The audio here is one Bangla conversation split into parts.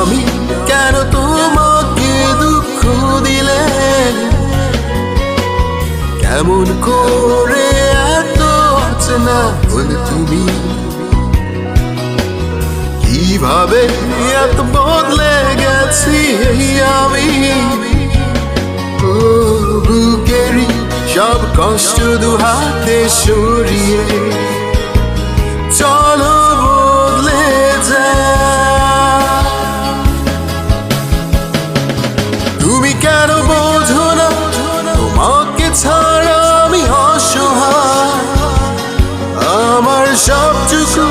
আমি কেন তোমাকে দুঃখ দিলে? কেমন করে এত অচেনা হলে তুমি? কিভাবে এত বদলে গেছি আমি? বুকেরই সব কষ্ট দু হাতে সরিয়ে চলো বদলে যা। তুমি কেন বোঝো না তোমাকে ছাড়া আমি অসহায়? আমার সবটুকু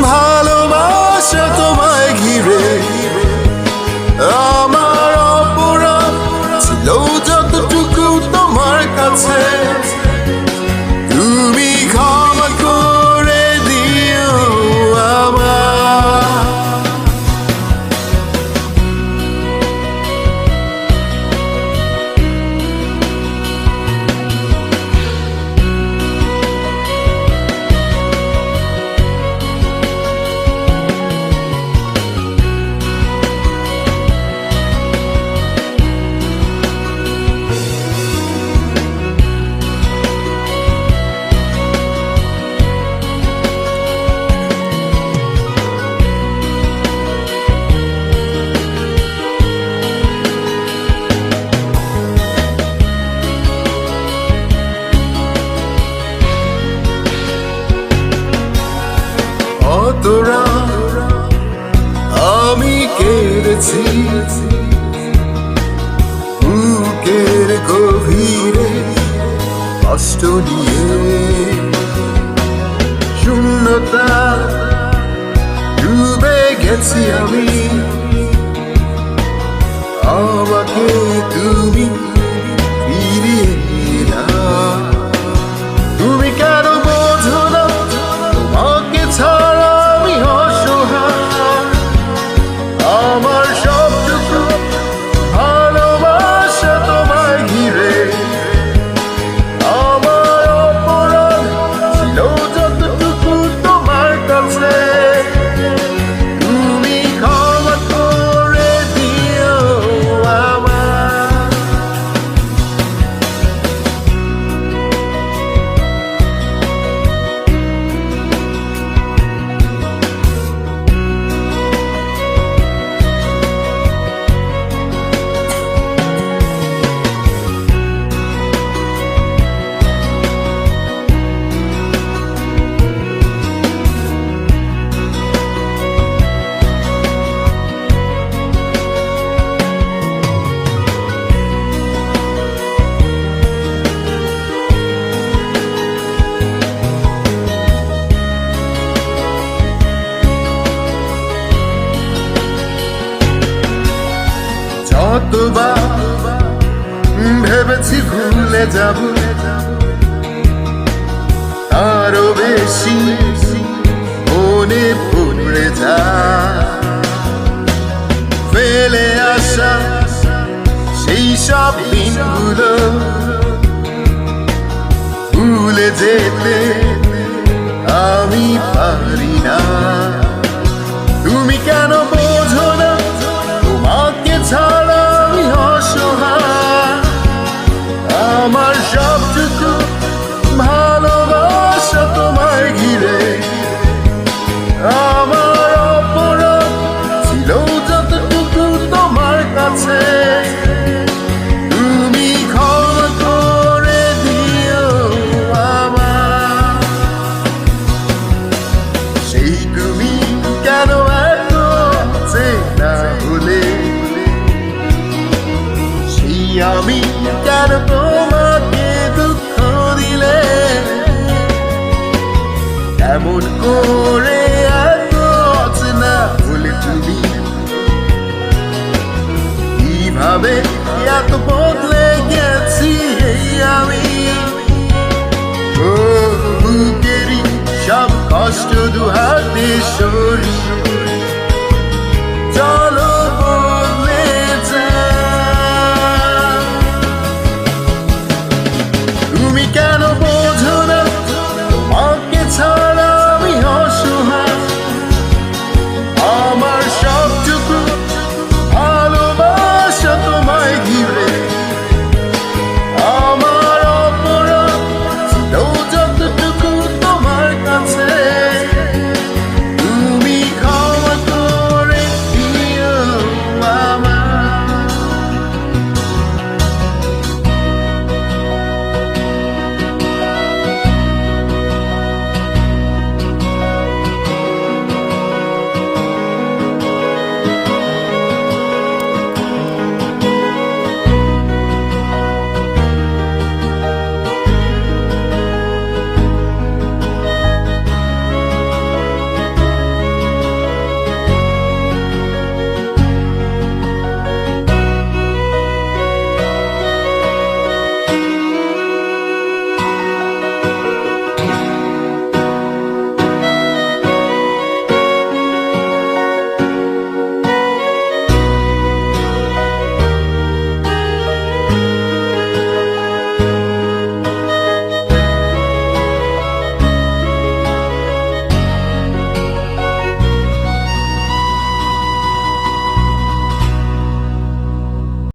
ভালোবাসা তোমায় ঘিরে। আমার অপরাধ ছিল যতটুকু তোমার কাছে, তুমি ক্ষমা করে দিও আমায়। তোরা আমি কেঁদেছি বুকের গভীরে কষ্ট নিয়ে। শূন্যতা ডুবে গেছি আমি, আমাকে তুমি ফিরিয়ে না। তুমি কেন বোঝো না তোমাকে ছাড়া আমি অসহায়? আমার সবটুকু ভালোবাসা তোমায় ঘিরে। আমার অপরাধ ছিল যতটুকু তোমার কাছে, তুমি ক্ষমা করে দিও আমায়। যতবার ভেবেছি ভুলে যাব, আরো বেশি মনে পড়ে যা। ফেলে আসা সেই সব দিনগুলো ভুলে যেতে আমি পারি না। তুমি কেন বোঝো না তোমাকে ছাড়া আমি অসহায়? আমার সবটুকু ভালোবাসা তোমায় ঘিরে। আমার অপরাধ ছিল যতটুকু তোমার কাছে, তুমি ক্ষমা করে দিও আমায়। সেই তুমি কেন এত চেনা হলে? সেই আমি কেন তোমাকে দুঃখ দিলে? কেমন করে